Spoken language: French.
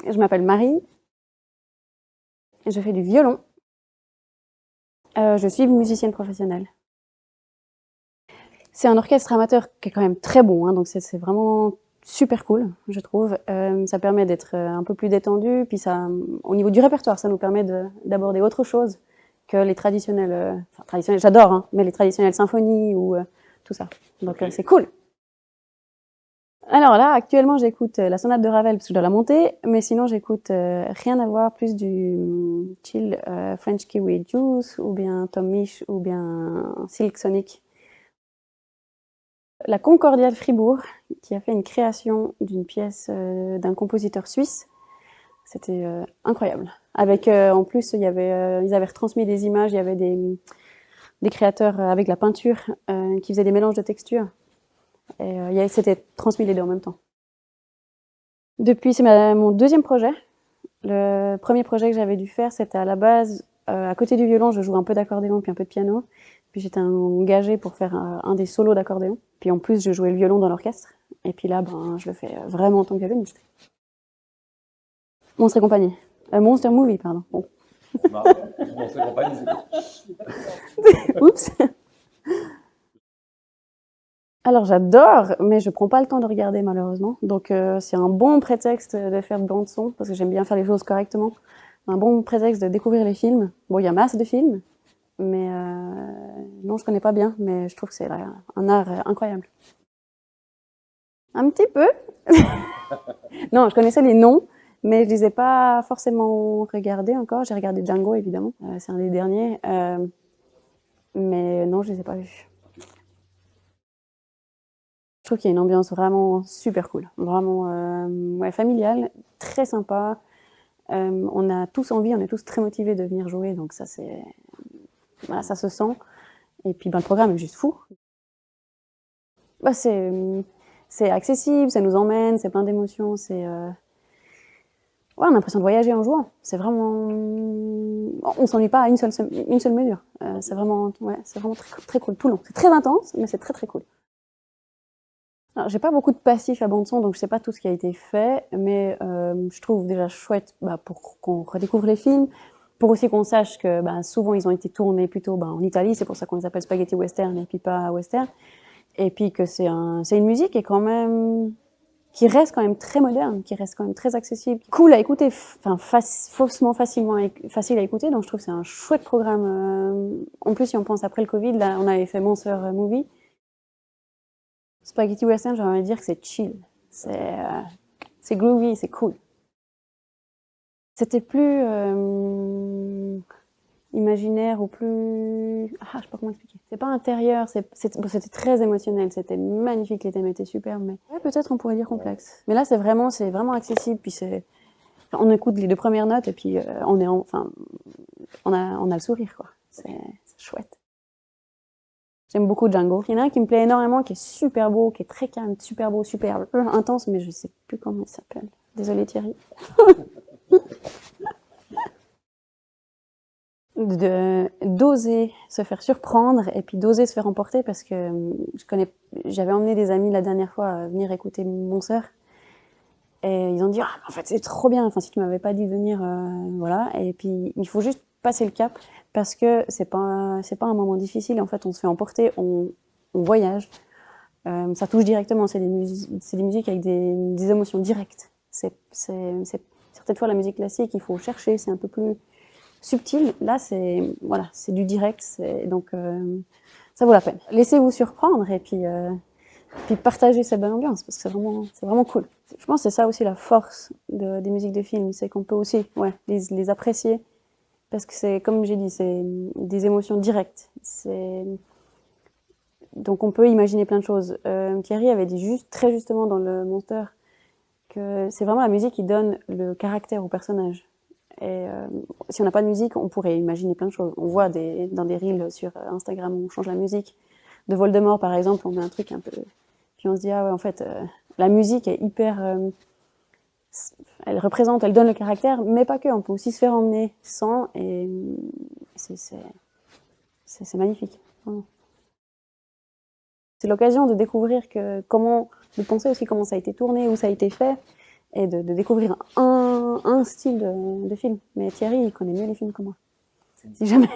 Je m'appelle Marie, et je fais du violon. Je suis musicienne professionnelle. C'est un orchestre amateur qui est quand même très bon, hein, donc c'est vraiment super cool, je trouve. Ça permet d'être un peu plus détendu, puis ça, au niveau du répertoire, ça nous permet d'aborder autre chose que les traditionnels, enfin traditionnels, j'adore, hein, mais les traditionnelles symphonies ou tout ça. Donc c'est cool. Alors là, actuellement, j'écoute la sonate de Ravel parce que je dois la monter, mais sinon j'écoute rien à voir, plus du chill French Kiwi Juice ou bien Tom Misch ou bien Silk Sonic. La Concordia de Fribourg, qui a fait une création d'une pièce d'un compositeur suisse. C'était incroyable. Avec en plus, ils avaient retransmis des images, il y avait des créateurs avec la peinture qui faisaient des mélanges de textures. Et c'était transmis les deux en même temps. Depuis, c'est mon deuxième projet. Le premier projet que j'avais dû faire, c'était à la base, à côté du violon, je joue un peu d'accordéon puis un peu de piano. Puis j'étais engagée pour faire un des solos d'accordéon. Puis en plus, je jouais le violon dans l'orchestre. Et puis là, ben, je le fais vraiment en tant que violoniste. Monstre et compagnie. Monster Movie, pardon. Bon. Monstre et compagnie, Oups. Alors j'adore, mais je prends pas le temps de regarder malheureusement. Donc c'est un bon prétexte de faire de bande son, parce que j'aime bien faire les choses correctement. Un bon prétexte de découvrir les films. Bon, il y a masse de films, mais non, je connais pas bien, mais je trouve que c'est un art incroyable. Un petit peu. Non, je connaissais les noms, mais je les ai pas forcément regardés encore. J'ai regardé Django, évidemment. C'est un des derniers. Mais non, je les ai pas vus. Je trouve qu'il y a une ambiance vraiment super cool. Vraiment ouais, familiale, très sympa. On a tous envie, on est tous très motivés de venir jouer, donc ça, voilà, ça se sent. Et puis ben, le programme est juste fou. Bah, c'est accessible, ça nous emmène, c'est plein d'émotions, ouais, on a l'impression de voyager en jouant. C'est vraiment, on s'ennuie pas à une seule mesure. C'est vraiment, ouais, c'est vraiment très, très cool tout le long. C'est très intense, mais c'est très très cool. Alors, j'ai pas beaucoup de passifs à bande son, donc je sais pas tout ce qui a été fait, mais je trouve déjà chouette bah, pour qu'on redécouvre les films, pour aussi qu'on sache que bah, souvent ils ont été tournés plutôt bah, en Italie, c'est pour ça qu'on les appelle spaghetti western et puis pas western, et puis que c'est une musique qui est quand même qui reste quand même très moderne, qui reste quand même très accessible, cool à écouter, enfin faussement facile à écouter, donc je trouve que c'est un chouette programme. En plus, si on pense après le Covid, là on avait fait Monster Movie. Spaghetti Western, j'ai envie de dire que c'est chill. C'est groovy, c'est cool. C'était plus imaginaire ou plus... Ah, je sais pas comment expliquer. C'est pas intérieur, c'était très émotionnel, c'était magnifique, les thèmes étaient superbes, mais ouais, peut-être on pourrait dire complexe. Mais là, c'est vraiment accessible, puis on écoute les deux premières notes et puis enfin, on a le sourire, quoi. C'est chouette. J'aime beaucoup Django. Il y en a un qui me plaît énormément, qui est super beau, qui est très calme, super beau, super intense, mais je sais plus comment il s'appelle. Désolée Thierry. D'oser se faire surprendre et puis d'oser se faire emporter parce que j'avais emmené des amis la dernière fois à venir écouter mon sœur et ils ont dit ah en fait c'est trop bien, enfin si tu m'avais pas dit de venir voilà, et puis il faut juste passer le cap parce que c'est pas un moment difficile, en fait on se fait emporter, on voyage. Ça touche directement, c'est des musiques avec des émotions directes. Certaines fois la musique classique il faut chercher, c'est un peu plus subtil. Là, voilà, c'est du direct, donc ça vaut la peine. Laissez-vous surprendre et puis partagez cette bonne ambiance parce que c'est vraiment cool. Je pense que c'est ça aussi la force des musiques de films, c'est qu'on peut aussi ouais, les apprécier parce que c'est, comme j'ai dit, c'est des émotions directes. Donc on peut imaginer plein de choses. Thierry avait dit très justement dans le Monster que c'est vraiment la musique qui donne le caractère au personnage. Et si on n'a pas de musique, on pourrait imaginer plein de choses. On voit dans des reels sur Instagram où on change la musique. De Voldemort, par exemple, on met un truc un peu... Puis on se dit, ah ouais, en fait, la musique est hyper... elle représente, elle donne le caractère, mais pas que. On peut aussi se faire emmener sans, et c'est magnifique. Vraiment. C'est l'occasion de découvrir de penser aussi comment ça a été tourné, où ça a été fait. et de découvrir un style de film. Mais Thierry, il connaît mieux les films que moi. Si jamais.